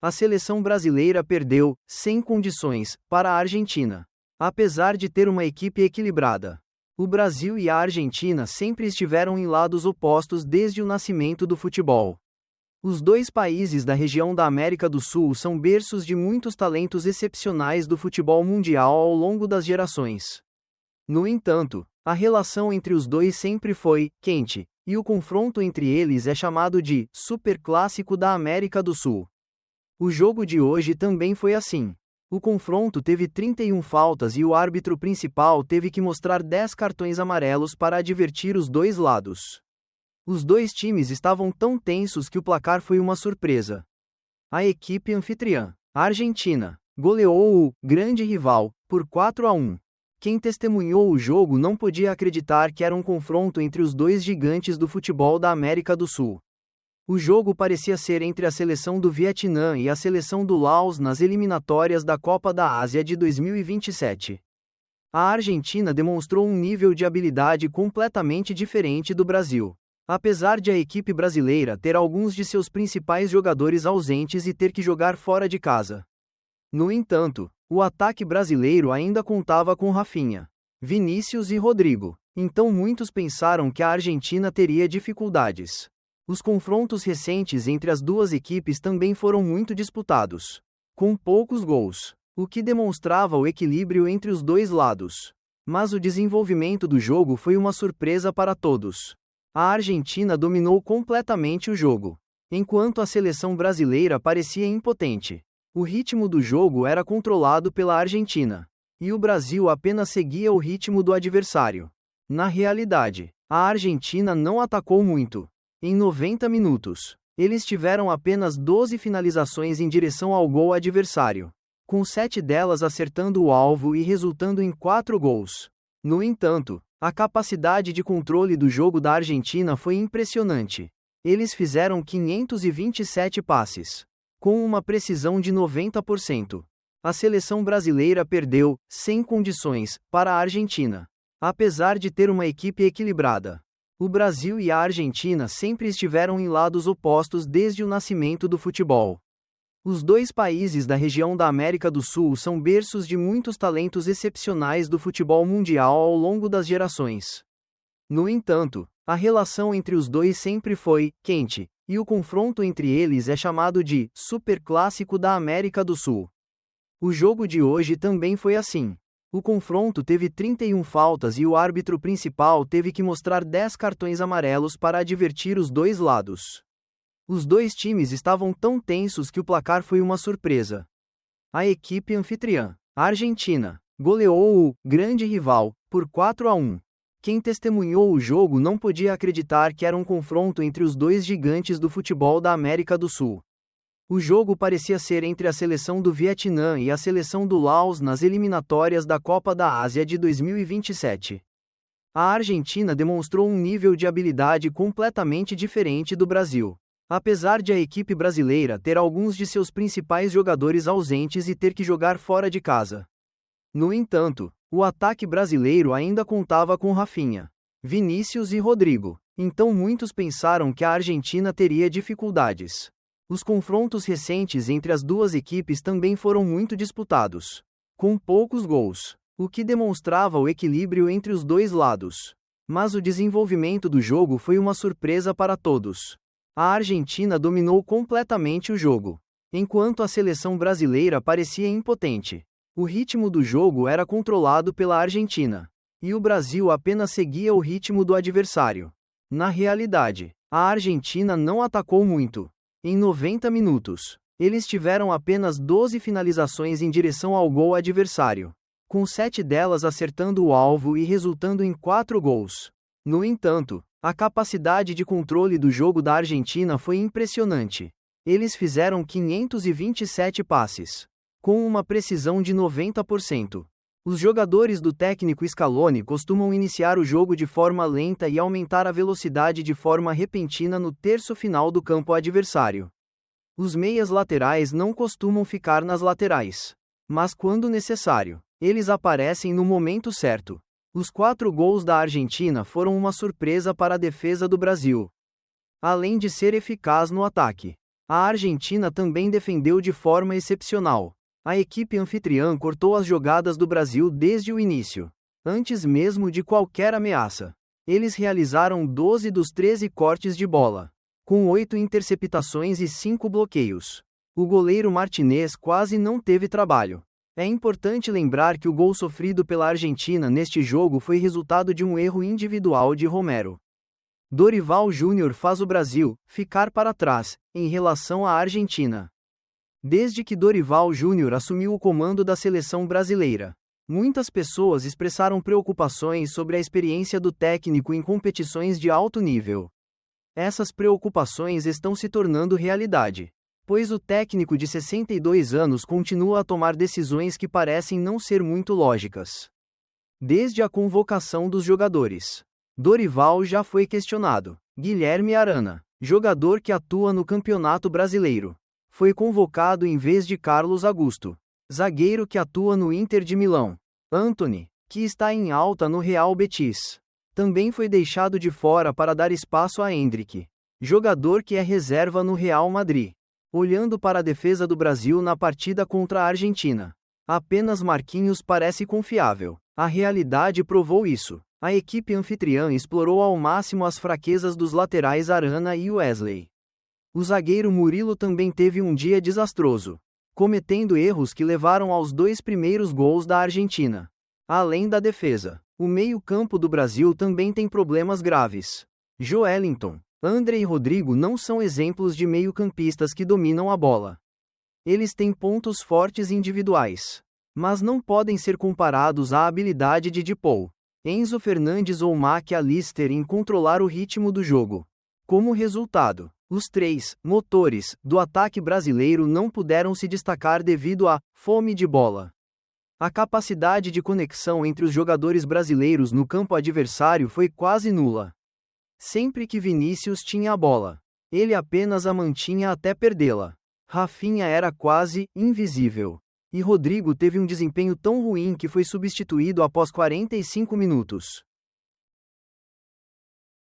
A seleção brasileira perdeu, sem condições, para a Argentina. Apesar de ter uma equipe equilibrada, o Brasil e a Argentina sempre estiveram em lados opostos desde o nascimento do futebol. Os dois países da região da América do Sul são berços de muitos talentos excepcionais do futebol mundial ao longo das gerações. No entanto, a relação entre os dois sempre foi quente, e o confronto entre eles é chamado de Superclássico da América do Sul. O jogo de hoje também foi assim. O confronto teve 31 faltas e o árbitro principal teve que mostrar 10 cartões amarelos para advertir os dois lados. Os dois times estavam tão tensos que o placar foi uma surpresa. A equipe anfitriã, a Argentina, goleou o grande rival por 4-1. Quem testemunhou o jogo não podia acreditar que era um confronto entre os dois gigantes do futebol da América do Sul. O jogo parecia ser entre a seleção do Vietnã e a seleção do Laos nas eliminatórias da Copa da Ásia de 2027. A Argentina demonstrou um nível de habilidade completamente diferente do Brasil. Apesar de a equipe brasileira ter alguns de seus principais jogadores ausentes e ter que jogar fora de casa. No entanto, o ataque brasileiro ainda contava com Rafinha, Vinícius e Rodrigo, então muitos pensaram que a Argentina teria dificuldades. Os confrontos recentes entre as duas equipes também foram muito disputados, com poucos gols, o que demonstrava o equilíbrio entre os dois lados. Mas o desenvolvimento do jogo foi uma surpresa para todos. A Argentina dominou completamente o jogo, enquanto a seleção brasileira parecia impotente. O ritmo do jogo era controlado pela Argentina, e o Brasil apenas seguia o ritmo do adversário. Na realidade, a Argentina não atacou muito. Em 90 minutos, eles tiveram apenas 12 finalizações em direção ao gol adversário, com 7 delas acertando o alvo e resultando em 4 gols. No entanto, a capacidade de controle do jogo da Argentina foi impressionante. Eles fizeram 527 passes, com uma precisão de 90%. A seleção brasileira perdeu, sem condições, para a Argentina. Apesar de ter uma equipe equilibrada, o Brasil e a Argentina sempre estiveram em lados opostos desde o nascimento do futebol. Os dois países da região da América do Sul são berços de muitos talentos excepcionais do futebol mundial ao longo das gerações. No entanto, a relação entre os dois sempre foi quente, e o confronto entre eles é chamado de Superclássico da América do Sul. O jogo de hoje também foi assim. O confronto teve 31 faltas e o árbitro principal teve que mostrar 10 cartões amarelos para advertir os dois lados. Os dois times estavam tão tensos que o placar foi uma surpresa. A equipe anfitriã, a Argentina, goleou o grande rival por 4-1. Quem testemunhou o jogo não podia acreditar que era um confronto entre os dois gigantes do futebol da América do Sul. O jogo parecia ser entre a seleção do Vietnã e a seleção do Laos nas eliminatórias da Copa da Ásia de 2027. A Argentina demonstrou um nível de habilidade completamente diferente do Brasil. Apesar de a equipe brasileira ter alguns de seus principais jogadores ausentes e ter que jogar fora de casa. No entanto, o ataque brasileiro ainda contava com Rafinha, Vinícius e Rodrigo, então muitos pensaram que a Argentina teria dificuldades. Os confrontos recentes entre as duas equipes também foram muito disputados, com poucos gols, o que demonstrava o equilíbrio entre os dois lados. Mas o desenvolvimento do jogo foi uma surpresa para todos. A Argentina dominou completamente o jogo, enquanto a seleção brasileira parecia impotente. O ritmo do jogo era controlado pela Argentina, e o Brasil apenas seguia o ritmo do adversário. Na realidade, a Argentina não atacou muito. Em 90 minutos, eles tiveram apenas 12 finalizações em direção ao gol adversário, com 7 delas acertando o alvo e resultando em 4 gols. No entanto, a capacidade de controle do jogo da Argentina foi impressionante. Eles fizeram 527 passes, com uma precisão de 90%. Os jogadores do técnico Scaloni costumam iniciar o jogo de forma lenta e aumentar a velocidade de forma repentina no terço final do campo adversário. Os meias laterais não costumam ficar nas laterais, mas quando necessário, eles aparecem no momento certo. Os 4 gols da Argentina foram uma surpresa para a defesa do Brasil. Além de ser eficaz no ataque, A Argentina também defendeu de forma excepcional. A equipe anfitriã cortou as jogadas do Brasil desde o início. Antes mesmo de qualquer ameaça. Eles realizaram 12 dos 13 cortes de bola, com 8 interceptações e 5 bloqueios. O goleiro Martinez quase não teve trabalho. É importante lembrar que o gol sofrido pela Argentina neste jogo foi resultado de um erro individual de Romero. Dorival Júnior faz o Brasil ficar para trás, em relação à Argentina. Desde que Dorival Júnior assumiu o comando da seleção brasileira, muitas pessoas expressaram preocupações sobre a experiência do técnico em competições de alto nível. Essas preocupações estão se tornando realidade, pois o técnico de 62 anos continua a tomar decisões que parecem não ser muito lógicas. Desde a convocação dos jogadores, Dorival já foi questionado. Guilherme Arana, jogador que atua no Campeonato Brasileiro, foi convocado em vez de Carlos Augusto, zagueiro que atua no Inter de Milão. Antony, que está em alta no Real Betis, também foi deixado de fora para dar espaço a Endrick, jogador que é reserva no Real Madrid. Olhando para a defesa do Brasil na partida contra a Argentina, apenas Marquinhos parece confiável. A realidade provou isso. A equipe anfitriã explorou ao máximo as fraquezas dos laterais Arana e Wesley. O zagueiro Murilo também teve um dia desastroso, cometendo erros que levaram aos 2 primeiros gols da Argentina. Além da defesa, o meio-campo do Brasil também tem problemas graves. Joelinton, André e Rodrigo não são exemplos de meio-campistas que dominam a bola. Eles têm pontos fortes individuais, mas não podem ser comparados à habilidade de Paul, Enzo Fernandes ou McAllister em controlar o ritmo do jogo. Como resultado, os 3 motores do ataque brasileiro não puderam se destacar devido à fome de bola. A capacidade de conexão entre os jogadores brasileiros no campo adversário foi quase nula. Sempre que Vinícius tinha a bola, ele apenas a mantinha até perdê-la. Rafinha era quase invisível. E Rodrigo teve um desempenho tão ruim que foi substituído após 45 minutos.